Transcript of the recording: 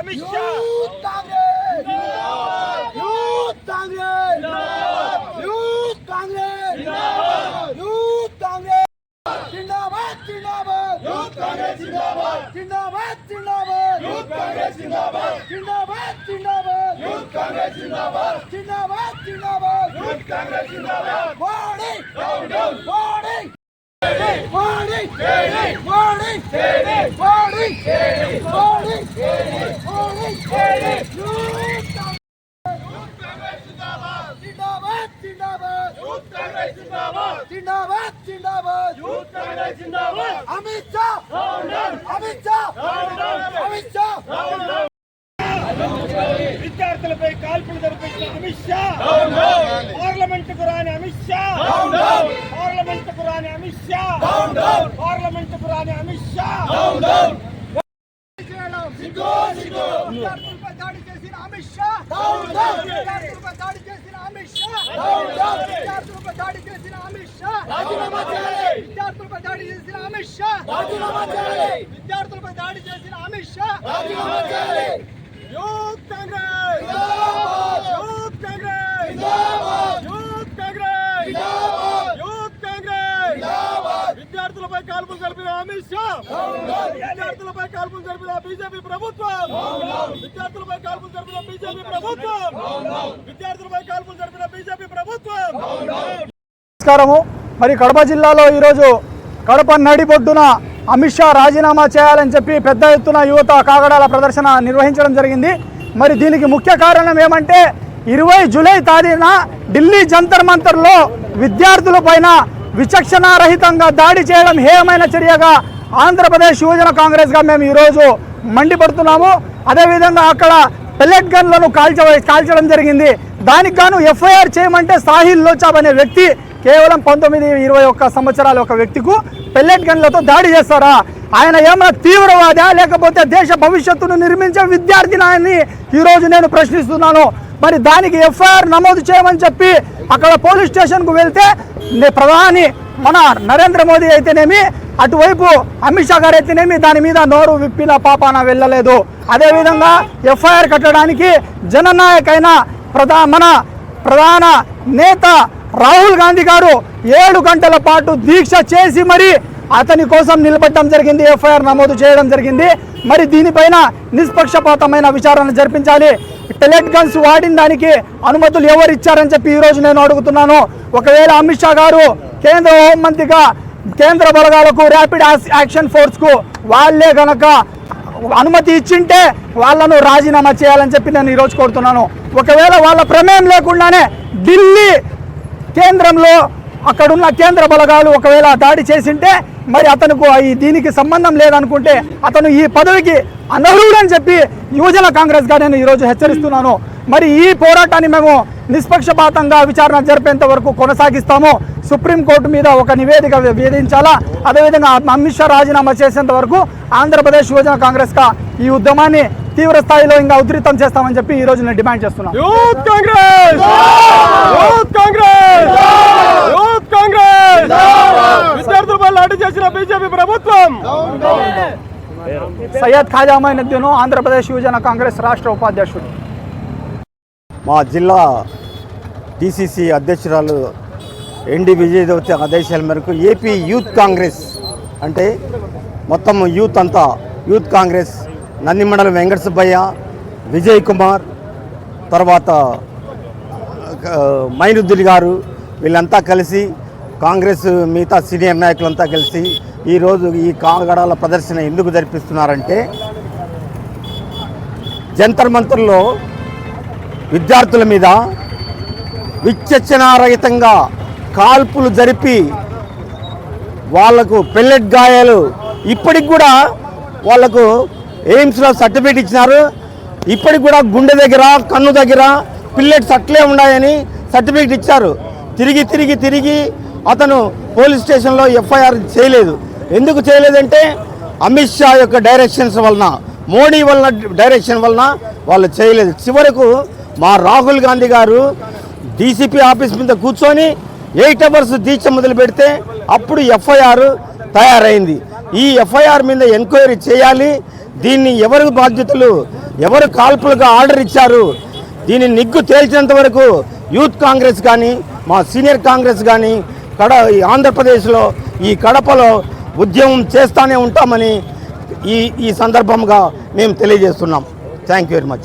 Amit Shah youth Congress youth Congress youth Congress youth Congress जिंदाबाद जिंदाबाद youth Congress जिंदाबाद जिंदाबाद जिंदाबाद यूथ कांग्रेस जिंदाबाद जिंदाबाद जिंदाबाद यूथ कांग्रेस जिंदाबाद जिंदाबाद जिंदाबाद यूथ कांग्रेस जिंदाबाद warning warning warning warning warning warning warning जिंदाबाद जिंदाबाद यूथ कांग्रेस जिंदाबाद अमित शाह अमित शाह अमित शाह విద్యార్థులపై కాల్పులు జరిపించిన అమిత్ షా పార్లమెంటుకు రాని అమిత్ షా పార్లమెంటుకు రాని అమిత్ షా పార్లమెంటుకు రాని అమిత్ షా విద్యార్థులపై దాడి చేసిన అమిత్ షా విద్యార్థులపై దాడి చేసిన అమిత్ షా విద్యార్థులపై దాడి చేసిన అమిత్ షా రాజీనామా చేయాలి విద్యార్థులపై దాడి చేసిన అమిత్ షా రాజీనామా చేయాలి విద్యార్థులపై దాడి చేసిన అమిత్ షా రాజీనామా చేయాలి youth Congress youth Congress youth Congress youth Congress విద్యార్థులపై కాల్పులు జరిపిన అమిత్ షా విద్యార్థులపై కాల్పులు జరిపిన బీజేపీ ప్రభుత్వం విద్యార్థులపై కాల్పులు జరిపిన బీజేపీ ప్రభుత్వం విద్యార్థులపై కాల్పులు జరిపిన బీజేపీ ప్రభుత్వం. నమస్కారము. మరి కడప జిల్లాలో ఈరోజు కడప నడిబొడ్డున అమిత్ షా రాజీనామా చేయాలని చెప్పి పెద్ద ఎత్తున యువత కాగడాల ప్రదర్శన నిర్వహించడం జరిగింది. మరి దీనికి ముఖ్య కారణం ఏమంటే 20 జూలై తారీఖున ఢిల్లీ జంతర్ మంతర్లో విద్యార్థుల పైన విచక్షణారహితంగా దాడి చేయడం హేయమైన చర్యగా ఆంధ్రప్రదేశ్ యువజన కాంగ్రెస్గా మేము ఈరోజు మండిపడుతున్నాము. అదేవిధంగా అక్కడ పెల్లెట్ గన్లను కాల్చడం జరిగింది. దానికి గాను ఎఫ్ఐఆర్ చేయమంటే సాహిల్ లోచాబ్ అనే వ్యక్తి కేవలం 19-21 సంవత్సరాల ఒక వ్యక్తికు పెల్లెట్ గన్లతో దాడి చేస్తారా? ఆయన ఏమైనా తీవ్రవాదా లేకపోతే దేశ భవిష్యత్తును నిర్మించే విద్యార్థిని అని ఈరోజు నేను ప్రశ్నిస్తున్నాను. మరి దానికి ఎఫ్ఐఆర్ నమోదు చేయమని చెప్పి అక్కడ పోలీస్ స్టేషన్కు వెళ్తే ప్రధాని మన నరేంద్ర మోదీ అయితేనేమి అటువైపు అమిత్ షా గారు అయితేనేమి దాని మీద నోరు విప్పిన పాపాన వెళ్ళలేదు. అదేవిధంగా ఎఫ్ఐఆర్ కట్టడానికి జననాయక్ అయిన మన ప్రధాన నేత రాహుల్ గాంధీ గారు 7 గంటల పాటు దీక్ష చేసి మరి అతని కోసం నిలబడడం జరిగింది, ఎఫ్ఐఆర్ నమోదు చేయడం జరిగింది. మరి దీనిపైన నిష్పక్షపాతమైన విచారణ జరిపించాలి. పెల్లెట్ గన్స్ వాడిన దానికి అనుమతులు ఎవరు ఇచ్చారని చెప్పి ఈరోజు నేను అడుగుతున్నాను. ఒకవేళ అమిత్ షా గారు కేంద్ర హోంమంత్రిగా కేంద్ర బలగాలకు ర్యాపిడ్ యాక్షన్ ఫోర్స్కు వాళ్ళే గనక అనుమతి ఇచ్చింటే వాళ్ళను రాజీనామా చేయాలని చెప్పి నేను ఈరోజు కోరుతున్నాను. ఒకవేళ వాళ్ళ ప్రమేయం లేకుండానే ఢిల్లీ కేంద్రంలో అక్కడున్న కేంద్ర బలగాలు ఒకవేళ దాడి చేసింటే మరి అతనుకు దీనికి సంబంధం లేదనుకుంటే అతను ఈ పదవికి అనర్హుడని చెప్పి యువజన కాంగ్రెస్గా నేను ఈరోజు హెచ్చరిస్తున్నాను. మరి ఈ పోరాటాన్ని మేము నిష్పక్షపాతంగా విచారణ జరిపేంత వరకు కొనసాగిస్తాము. సుప్రీంకోర్టు మీద ఒక నివేదిక వేధించాలా, అదేవిధంగా అమిత్ షా రాజీనామా చేసేంత వరకు ఆంధ్రప్రదేశ్ యువజన కాంగ్రెస్గా ఈ ఉద్యమాన్ని తీవ్ర స్థాయిలో ఇంకా ఉధృతం చేస్తామని చెప్పి ఈ రోజు నేను డిమాండ్ చేస్తున్నాను. Youth Congress youth Congress youth Congress విద్యార్థులపై లాఠీ చేసిన బీజేపీ ప్రభుత్వం. సయ్యద్ ఖాజా మొయినుద్దీన్, ఆంధ్రప్రదేశ్ యువజన కాంగ్రెస్ రాష్ట్ర ఉపాధ్యక్షుడు. మా జిల్లా డిసిసి అధ్యక్షురాలు ఎన్డి విజయదవతి ఆదేశాల మేరకు ఏపీ యూత్ కాంగ్రెస్ అంటే మొత్తం యూత్ అంతా యూత్ కాంగ్రెస్ నందిమండలం వెంకట సుబ్బయ్య, విజయ్ కుమార్, తర్వాత మైనుద్దీన్ గారు వీళ్ళంతా కలిసి కాంగ్రెస్ మిగతా సీనియర్ నాయకులంతా కలిసి ఈరోజు ఈ కాగడాల ప్రదర్శన ఎందుకు జరిపిస్తున్నారంటే జంతర్ మంతర్లో విద్యార్థుల మీద విచక్షణారహితంగా కాల్పులు జరిపి వాళ్లకు పెల్లెట్ గాయాలు ఇప్పటికి కూడా వాళ్లకు ఎయిమ్స్లో సర్టిఫికేట్ ఇచ్చినారు. ఇప్పటికి కూడా గుండె దగ్గర కన్ను దగ్గర పిల్లెట్స్ అట్లే ఉన్నాయని సర్టిఫికేట్ ఇచ్చారు. తిరిగి అతను పోలీస్ స్టేషన్లో ఎఫ్ఐఆర్ చేయలేదు. ఎందుకు చేయలేదంటే అమిత్ షా యొక్క డైరెక్షన్స్ వలన, మోడీ వలన డైరెక్షన్ వలన వాళ్ళు చేయలేదు. చివరకు మా రాహుల్ గాంధీ గారు డీసీపీ ఆఫీస్ మీద కూర్చొని 8 అవర్స్ దీక్ష మొదలు పెడితే అప్పుడు ఎఫ్ఐఆర్ తయారైంది. ఈ ఎఫ్ఐఆర్ మీద ఎంక్వైరీ చేయాలి. దీన్ని ఎవరు బాధ్యతలు ఎవరు కాల్పులకు ఆర్డర్ ఇచ్చారు, దీన్ని నిగ్గు తేల్చేంత వరకు యూత్ కాంగ్రెస్ కానీ మా సీనియర్ కాంగ్రెస్ కానీ ఈ ఆంధ్రప్రదేశ్లో ఈ కడపలో ఉద్యమం చేస్తూనే ఉంటామని ఈ సందర్భంగా మేము తెలియజేస్తున్నాం. Thank you very much.